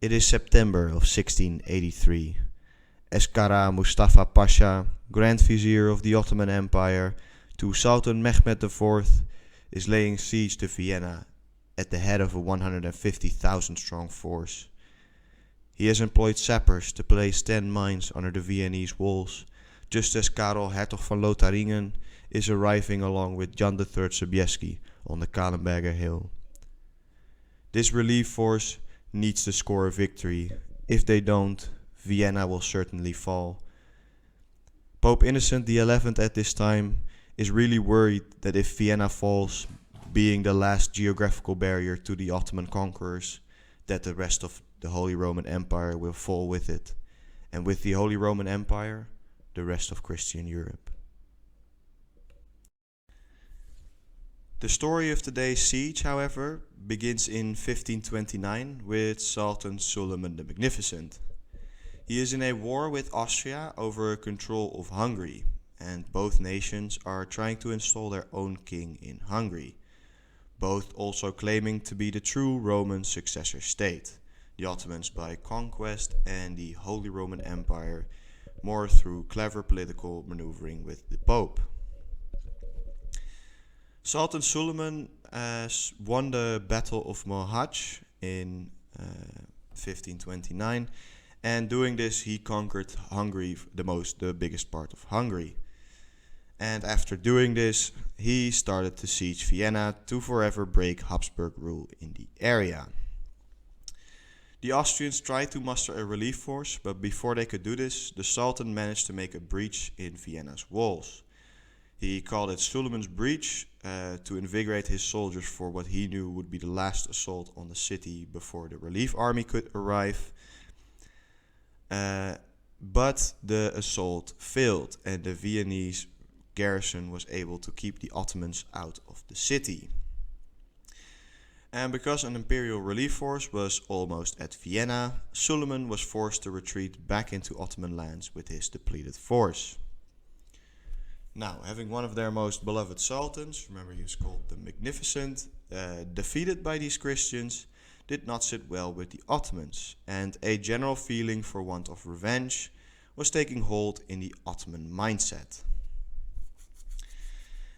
It is September of 1683. As Kara Mustafa Pasha, Grand Vizier of the Ottoman Empire, to Sultan Mehmed IV, is laying siege to Vienna at the head of a 150,000 strong force. He has employed sappers to place 10 mines under the Viennese walls, just as Karel Hertog van Lotharingen is arriving along with Jan III Sobieski on the Kalenberger Hill. This relief force needs to score a victory. If they don't, Vienna will certainly fall. Pope Innocent XI at this time is really worried that if Vienna falls, being the last geographical barrier to the Ottoman conquerors, that the rest of the Holy Roman Empire will fall with it, and with the Holy Roman Empire, the rest of Christian Europe. The story of today's siege, however, begins in 1529 with Sultan Suleiman the Magnificent. He is in a war with Austria over control of Hungary, and both nations are trying to install their own king in Hungary, both also claiming to be the true Roman successor state, the Ottomans by conquest and the Holy Roman Empire more through clever political maneuvering with the Pope. Sultan Suleiman won the Battle of Mohács in 1529, and doing this he conquered Hungary, the biggest part of Hungary. And after doing this, he started to siege Vienna to forever break Habsburg rule in the area. The Austrians tried to muster a relief force, but before they could do this, the Sultan managed to make a breach in Vienna's walls. He called it Suleiman's Breach to invigorate his soldiers for what he knew would be the last assault on the city before the relief army could arrive. But the assault failed, and the Viennese garrison was able to keep the Ottomans out of the city. And because an imperial relief force was almost at Vienna, Suleiman was forced to retreat back into Ottoman lands with his depleted force. Now, having one of their most beloved sultans, remember he was called the Magnificent, defeated by these Christians, did not sit well with the Ottomans, and a general feeling for want of revenge was taking hold in the Ottoman mindset.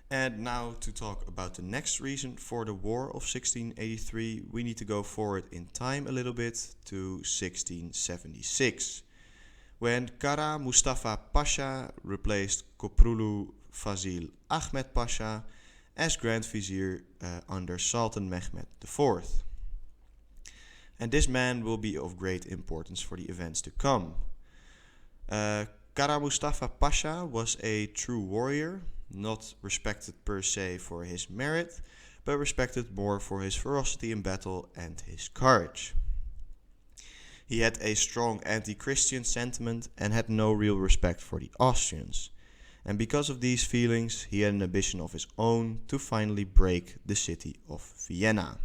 And now to talk about the next reason for the War of 1683, we need to go forward in time a little bit to 1676. When Kara Mustafa Pasha replaced Koprulu Fazil Ahmed Pasha as Grand Vizier under Sultan Mehmed IV. And this man will be of great importance for the events to come. Kara Mustafa Pasha was a true warrior, not respected per se for his merit, but respected more for his ferocity in battle and his courage. He had a strong anti-Christian sentiment and had no real respect for the Austrians. And because of these feelings, he had an ambition of his own to finally break the city of Vienna.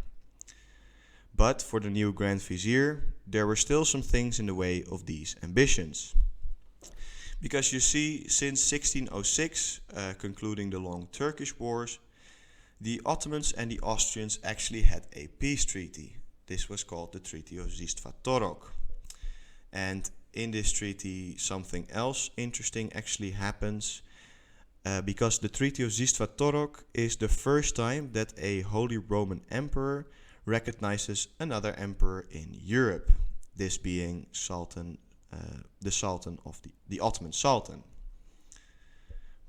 But for the new Grand Vizier, there were still some things in the way of these ambitions. Because you see, since 1606, concluding the long Turkish wars, the Ottomans and the Austrians actually had a peace treaty. This was called the Treaty of Zistvatorok. And in this treaty, something else interesting actually happens, because the Treaty of Zistvatorok is the first time that a Holy Roman Emperor recognizes another emperor in Europe, this being the Sultan of the Ottoman Sultan.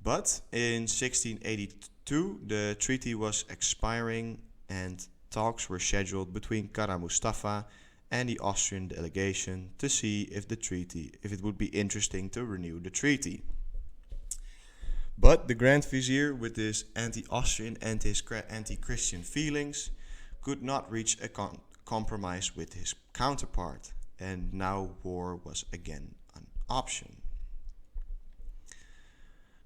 But in 1682, the treaty was expiring and talks were scheduled between Kara Mustafa and the Austrian delegation to see if it would be interesting to renew the treaty. But the Grand Vizier, with his anti-Austrian and his anti-Christian feelings, could not reach a compromise with his counterpart, and now war was again an option.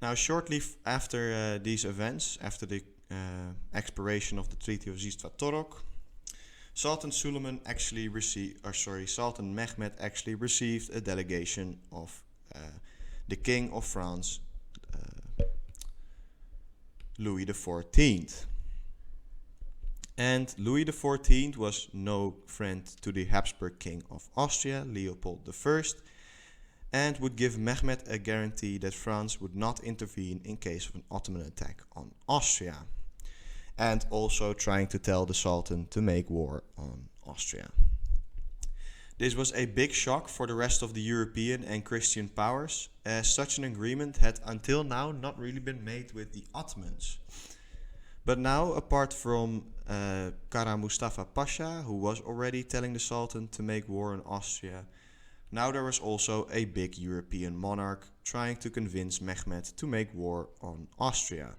Now, shortly after these events, after the expiration of the Treaty of Zistvatorok, Sultan Mehmed actually received a delegation of the King of France, Louis XIV. And Louis XIV was no friend to the Habsburg King of Austria, Leopold I, and would give Mehmed a guarantee that France would not intervene in case of an Ottoman attack on Austria, and also trying to tell the Sultan to make war on Austria. This was a big shock for the rest of the European and Christian powers, as such an agreement had until now not really been made with the Ottomans. But now, apart from Kara Mustafa Pasha, who was already telling the Sultan to make war on Austria, now there was also a big European monarch trying to convince Mehmed to make war on Austria.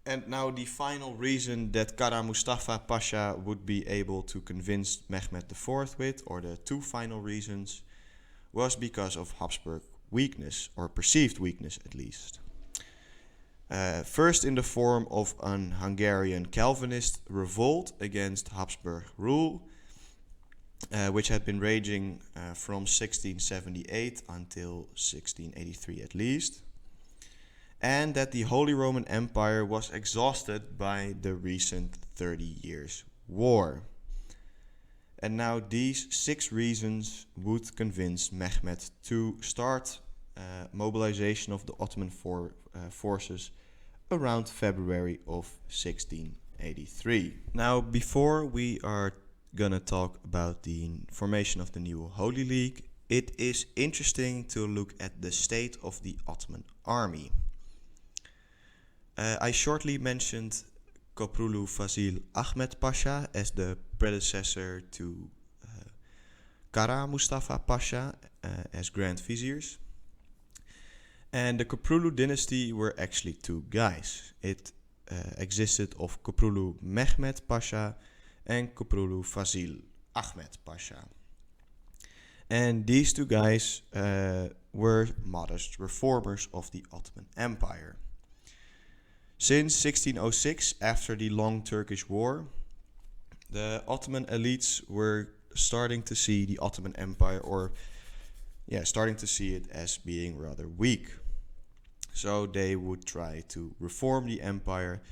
And now the final reason that Kara Mustafa Pasha would be able to convince Mehmed IV with, or the two final reasons, was because of Habsburg weakness, or perceived weakness at least. First in the form of an Hungarian Calvinist revolt against Habsburg rule, which had been raging from 1678 until 1683 at least, and that the Holy Roman Empire was exhausted by the recent 30 Years' War. And now these 6 reasons would convince Mehmed to start mobilization of the Ottoman forces around February of 1683. Now, before we are gonna talk about the formation of the new Holy League, it is interesting to look at the state of the Ottoman army. I shortly mentioned Koprulu Fazil Ahmed Pasha as the predecessor to Kara Mustafa Pasha as Grand Viziers. And the Koprulu dynasty were actually 2 guys. It existed of Koprulu Mehmed Pasha and Koprulu Fazil Ahmed Pasha. And these 2 guys were modest reformers of the Ottoman Empire. Since 1606, after the Long Turkish War, the Ottoman elites were starting to see the Ottoman Empire, starting to see it as being rather weak. So they would try to reform the empire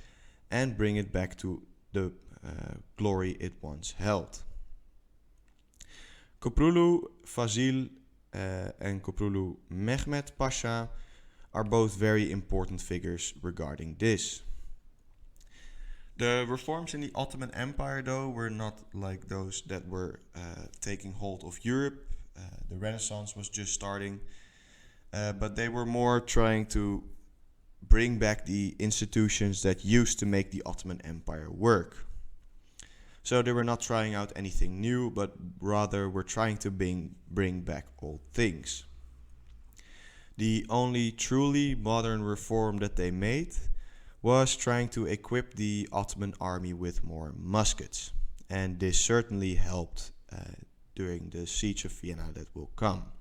and bring it back to the glory it once held. Koprulu Fazil and Koprulu Mehmed Pasha are both very important figures regarding this. The reforms in the Ottoman Empire, though, were not like those that were taking hold of Europe. The Renaissance was just starting, but they were more trying to bring back the institutions that used to make the Ottoman Empire work. So they were not trying out anything new, but rather were trying to bring back old things. The only truly modern reform that they made was trying to equip the Ottoman army with more muskets. And this certainly helped during the siege of Vienna that will come.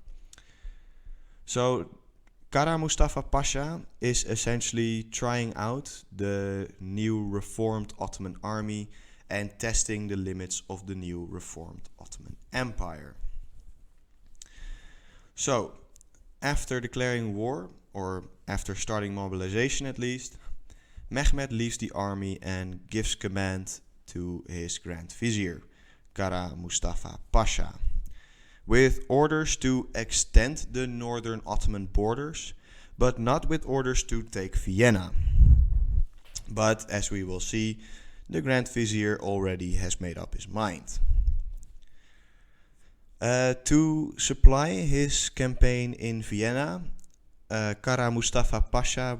So Kara Mustafa Pasha is essentially trying out the new reformed Ottoman army and testing the limits of the new reformed Ottoman Empire. So, after declaring war, or after starting mobilization at least, Mehmed leaves the army and gives command to his Grand Vizier, Kara Mustafa Pasha, with orders to extend the northern Ottoman borders, but not with orders to take Vienna. But as we will see, the Grand Vizier already has made up his mind. To supply his campaign in Vienna, Kara Mustafa Pasha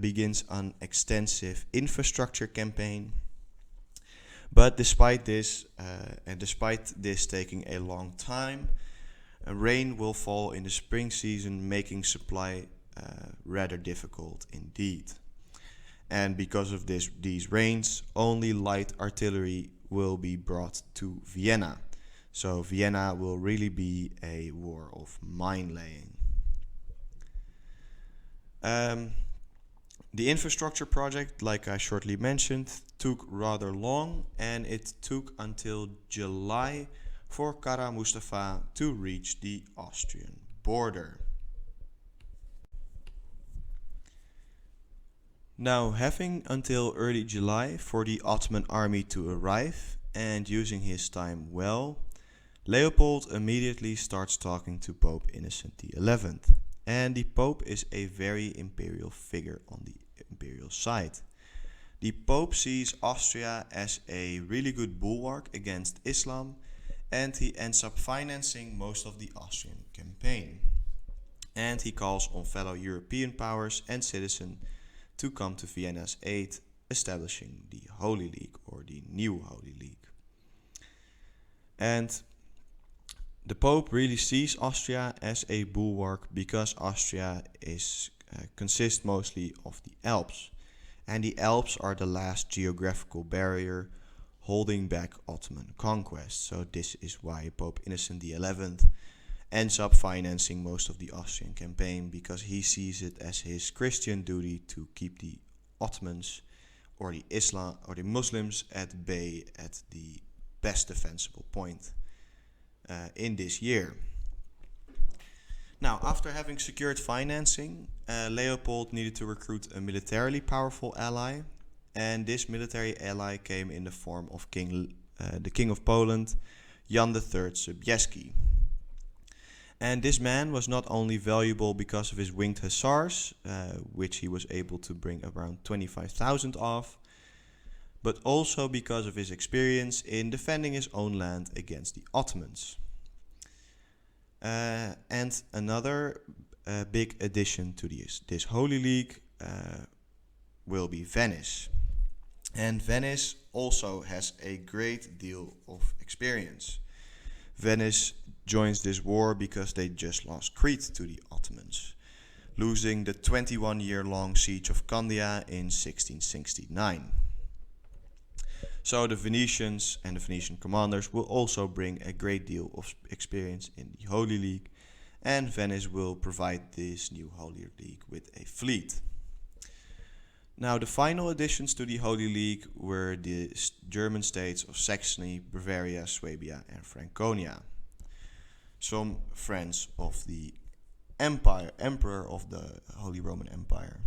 begins an extensive infrastructure campaign. But despite this taking a long time, rain will fall in the spring season, making supply rather difficult indeed. And because of these rains, only light artillery will be brought to Vienna. So Vienna will really be a war of mine laying. The infrastructure project, like I shortly mentioned, took rather long, and it took until July for Kara Mustafa to reach the Austrian border. Now, having until early July for the Ottoman army to arrive and using his time well, Leopold immediately starts talking to Pope Innocent XI. And the Pope is a very imperial figure on the imperial side. The Pope sees Austria as a really good bulwark against Islam, and he ends up financing most of the Austrian campaign. And he calls on fellow European powers and citizens to come to Vienna's aid, establishing the Holy League or the New Holy League. And the Pope really sees Austria as a bulwark because Austria consists mostly of the Alps. And the Alps are the last geographical barrier holding back Ottoman conquest. So this is why Pope Innocent XI ends up financing most of the Austrian campaign, because he sees it as his Christian duty to keep the Ottomans or the Muslims at bay at the best defensible point in this year. Now, after having secured financing, Leopold needed to recruit a militarily powerful ally, and this military ally came in the form of the King of Poland, Jan III Sobieski. And this man was not only valuable because of his winged hussars, which he was able to bring around 25,000 of, but also because of his experience in defending his own land against the Ottomans. And another big addition to this Holy League will be Venice. And Venice also has a great deal of experience. Venice joins this war because they just lost Crete to the Ottomans, losing the 21-year-long siege of Candia in 1669. So the Venetians and the Venetian commanders will also bring a great deal of experience in the Holy League, and Venice will provide this new Holy League with a fleet. Now, the final additions to the Holy League were the German states of Saxony, Bavaria, Swabia, and Franconia. Some friends of the Emperor of the Holy Roman Empire.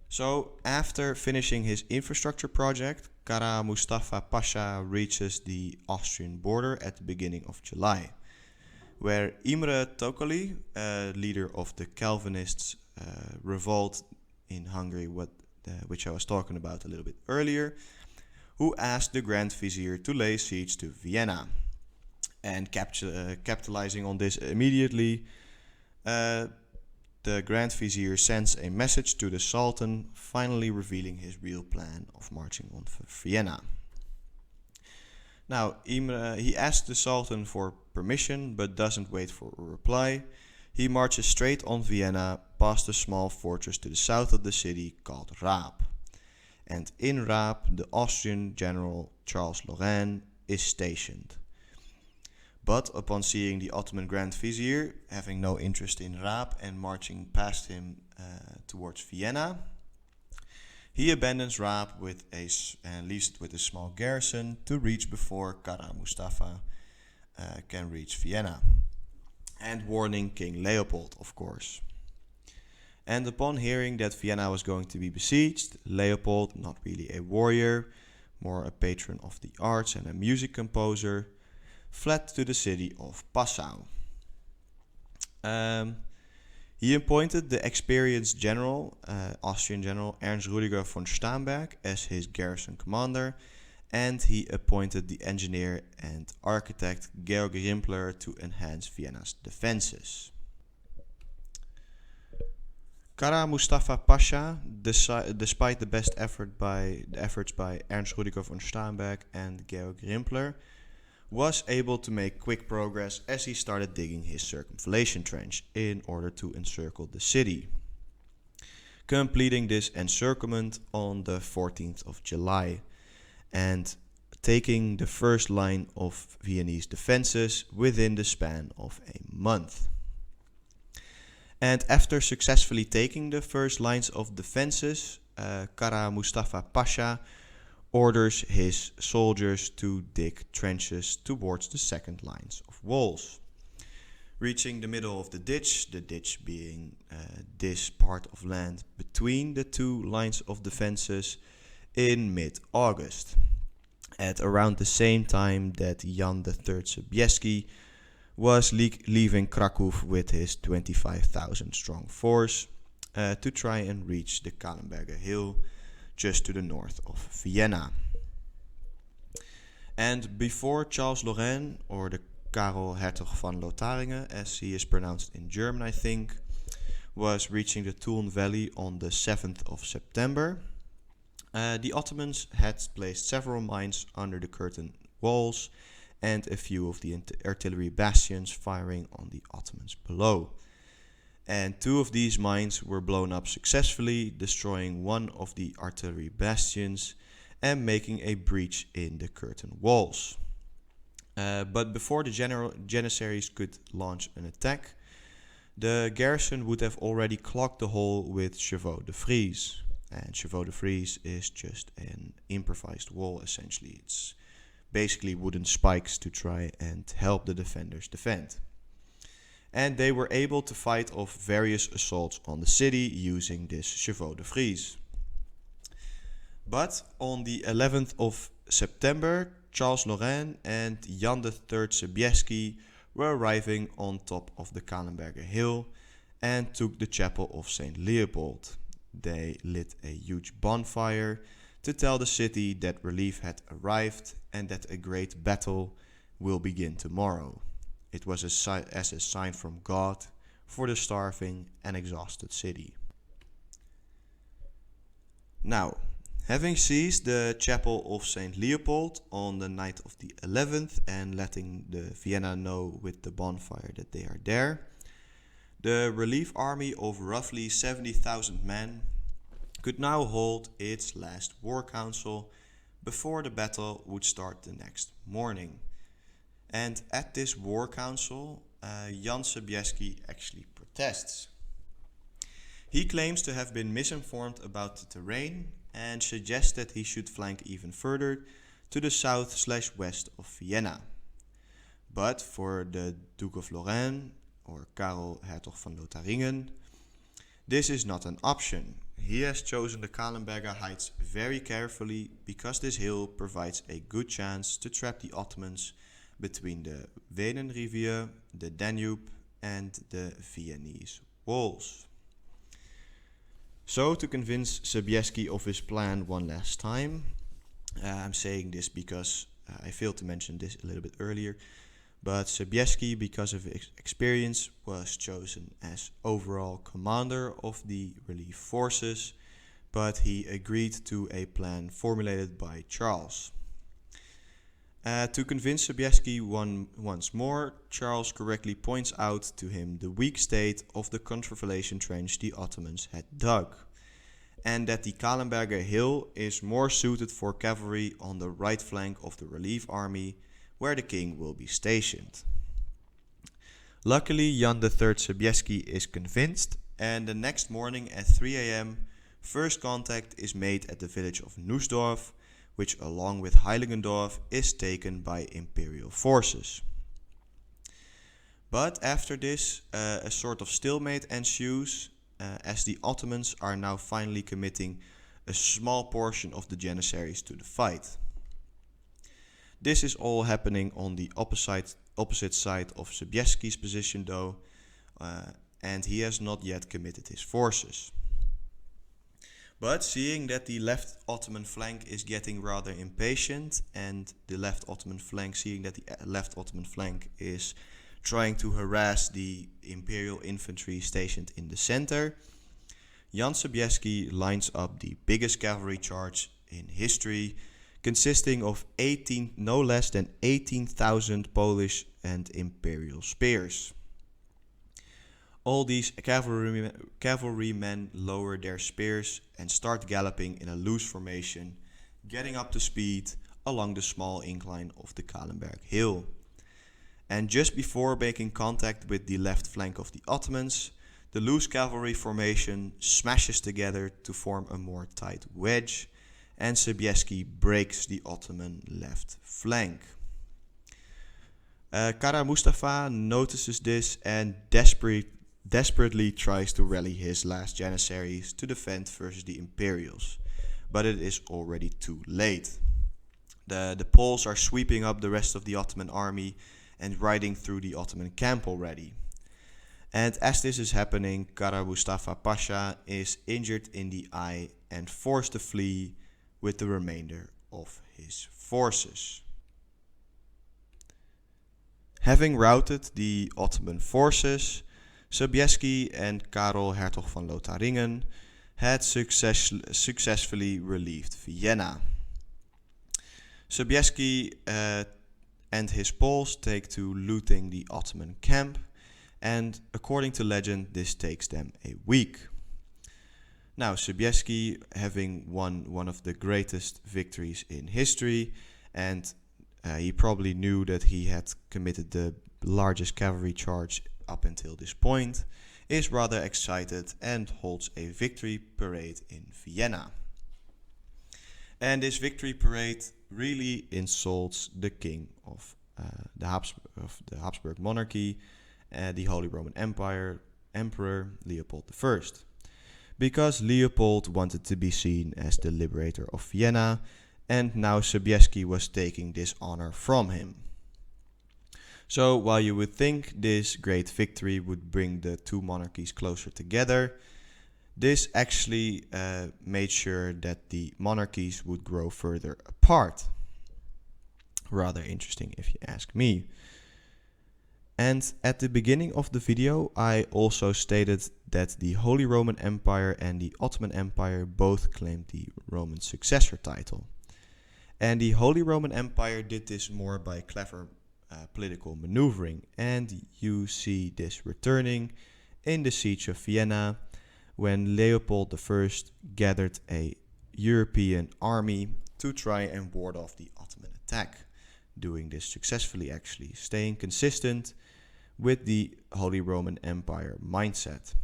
So, after finishing his infrastructure project, Kara Mustafa Pasha reaches the Austrian border at the beginning of July, where Imre Tokoli, leader of the Calvinists' revolt in Hungary, which I was talking about a little bit earlier, who asked the Grand Vizier to lay siege to Vienna. And capitalizing on this immediately, the Grand Vizier sends a message to the Sultan, finally revealing his real plan of marching on Vienna. Now, he asks the Sultan for permission, but doesn't wait for a reply. He marches straight on Vienna, past a small fortress to the south of the city called Raab. And in Raab, the Austrian general Charles Lorraine is stationed. But upon seeing the Ottoman Grand Vizier having no interest in Raab and marching past him towards Vienna, he abandons Raab and leaves it with a small garrison to reach before Kara Mustafa can reach Vienna, and warning King Leopold, of course. And upon hearing that Vienna was going to be besieged, Leopold, not really a warrior, more a patron of the arts and a music composer, fled to the city of Passau. He appointed the experienced general, Austrian general Ernst Rüdiger von Starnberg as his garrison commander, and he appointed the engineer and architect Georg Rimpler to enhance Vienna's defenses. Kara Mustafa Pasha, despite the best efforts by Ernst Rüdiger von Starnberg and Georg Rimpler, was able to make quick progress as he started digging his circumvallation trench in order to encircle the city, completing this encirclement on the 14th of July and taking the first line of Viennese defenses within the span of a month. And after successfully taking the first lines of defenses, Kara Mustafa Pasha orders his soldiers to dig trenches towards the second lines of walls. reaching the middle of the ditch being this part of land between the two lines of defenses, in mid-August, at around the same time that Jan III Sobieski was leaving Krakow with his 25,000 strong force to try and reach the Kallenberger Hill just to the north of Vienna. And before Charles Lorrain, or the Karel Hertog van Lotharingen, as he is pronounced in German, I think, was reaching the Toulon Valley on the 7th of September, the Ottomans had placed several mines under the curtain walls and a few of the artillery bastions firing on the Ottomans below. And two of these mines were blown up successfully, destroying one of the artillery bastions and making a breach in the curtain walls. But before the Janissaries could launch an attack, the garrison would have already clogged the hole with chevaux de frise. And chevaux de frise is just an improvised wall, essentially. It's basically wooden spikes to try and help the defenders defend. And they were able to fight off various assaults on the city using this chevaux de frise. But on the 11th of September, Charles Lorrain and Jan III Sobieski were arriving on top of the Kallenberger Hill and took the chapel of St. Leopold. They lit a huge bonfire to tell the city that relief had arrived and that a great battle will begin tomorrow. It was as a sign from God for the starving and exhausted city. Now, having seized the chapel of St. Leopold on the night of the 11th and letting the Vienna know with the bonfire that they are there, the relief army of roughly 70,000 men could now hold its last war council before the battle would start the next morning. And at this war council, Jan Sobieski actually protests. He claims to have been misinformed about the terrain and suggests that he should flank even further to the south/west of Vienna. But for the Duke of Lorraine, or Karel Hertog van Lotharingen, this is not an option. He has chosen the Kallenberger Heights very carefully because this hill provides a good chance to trap the Ottomans between the Wenenrivier, the Danube, and the Viennese walls. So, to convince Sobieski of his plan one last time, I'm saying this because I failed to mention this a little bit earlier, but Sobieski, because of his experience, was chosen as overall commander of the relief forces, but he agreed to a plan formulated by Charles. To convince Sobieski once more, Charles correctly points out to him the weak state of the contravallation trench the Ottomans had dug, and that the Kallenberger Hill is more suited for cavalry on the right flank of the relief army, where the king will be stationed. Luckily, Jan III Sobieski is convinced, and the next morning at 3 a.m., first contact is made at the village of Nussdorf, which along with Heiligendorf is taken by imperial forces. But after this, a sort of stalemate ensues, as the Ottomans are now finally committing a small portion of the Janissaries to the fight. This is all happening on the opposite side of Sobieski's position though, and he has not yet committed his forces. But seeing that the left Ottoman flank is getting rather impatient, and the left Ottoman flank is trying to harass the imperial infantry stationed in the center, Jan Sobieski lines up the biggest cavalry charge in history, consisting of no less than 18,000 Polish and imperial spears. All these cavalrymen lower their spears and start galloping in a loose formation, getting up to speed along the small incline of the Kallenberg Hill. And just before making contact with the left flank of the Ottomans, the loose cavalry formation smashes together to form a more tight wedge, and Sobieski breaks the Ottoman left flank. Kara Mustafa notices this and desperately tries to rally his last janissaries to defend versus the Imperials, but it is already too late. The Poles are sweeping up the rest of the Ottoman army and riding through the Ottoman camp already. And as this is happening, Kara Mustafa Pasha is injured in the eye and forced to flee with the remainder of his forces. Having routed the Ottoman forces, Sobieski and Karol Hertog van Lotharingen had successfully relieved Vienna. Sobieski and his Poles take to looting the Ottoman camp, and according to legend, this takes them a week. Now, Sobieski, having won one of the greatest victories in history, and he probably knew that he had committed the largest cavalry charge up until this point, is rather excited and holds a victory parade in Vienna. And this victory parade really insults the king of the Habsburg monarchy, the Holy Roman Empire, Emperor Leopold I. Because Leopold wanted to be seen as the liberator of Vienna, and now Sobieski was taking this honor from him. So while you would think this great victory would bring the two monarchies closer together, this actually made sure that the monarchies would grow further apart. Rather interesting if you ask me. And at the beginning of the video, I also stated that the Holy Roman Empire and the Ottoman Empire both claimed the Roman successor title. And the Holy Roman Empire did this more by clever political maneuvering, and you see this returning in the Siege of Vienna, when Leopold I gathered a European army to try and ward off the Ottoman attack, doing this successfully actually, staying consistent with the Holy Roman Empire mindset.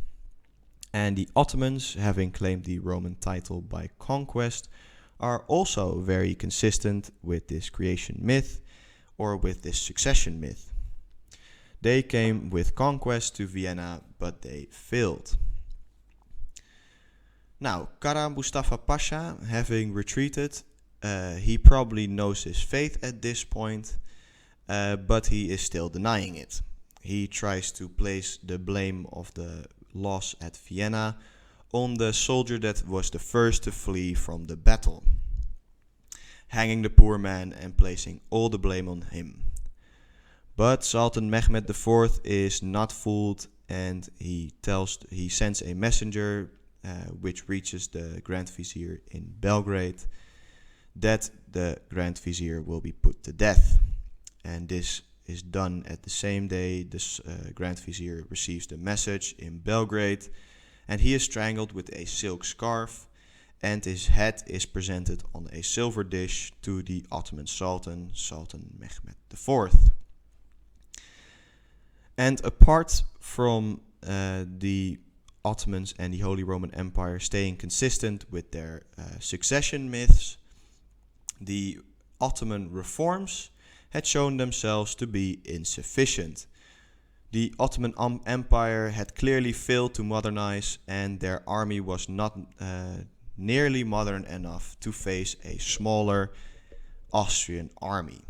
And the Ottomans, having claimed the Roman title by conquest, are also very consistent with this creation myth or with this succession myth. They came with conquest to Vienna, but they failed. Now, Kara Mustafa Pasha, having retreated, he probably knows his fate at this point, but he is still denying it. He tries to place the blame of the loss at Vienna on the soldier that was the first to flee from the battle, hanging the poor man and placing all the blame on him. But Sultan Mehmed IV is not fooled, and he sends a messenger which reaches the Grand Vizier in Belgrade, that the Grand Vizier will be put to death. And this is done at the same day this Grand Vizier receives the message in Belgrade, and he is strangled with a silk scarf, and his head is presented on a silver dish to the Ottoman Sultan, Sultan Mehmed IV. And apart from the Ottomans and the Holy Roman Empire staying consistent with their succession myths, the Ottoman reforms had shown themselves to be insufficient. The Ottoman Empire had clearly failed to modernize, and their army was not nearly modern enough to face a smaller Austrian army.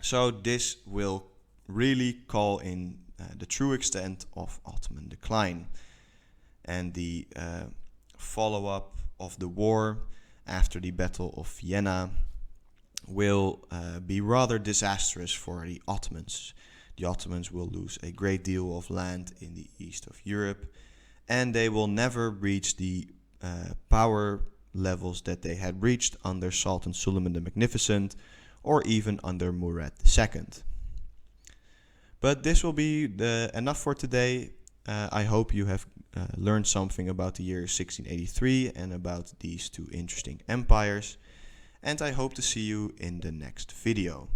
So this will really call in the true extent of Ottoman decline. And the follow-up of the war after the Battle of Vienna will be rather disastrous for the Ottomans. The Ottomans will lose a great deal of land in the east of Europe, and they will never reach the power levels that they had reached under Sultan Suleiman the Magnificent, or even under Murad II. But this will be enough for today. I hope you have learned something about the year 1683 and about these two interesting empires, and I hope to see you in the next video.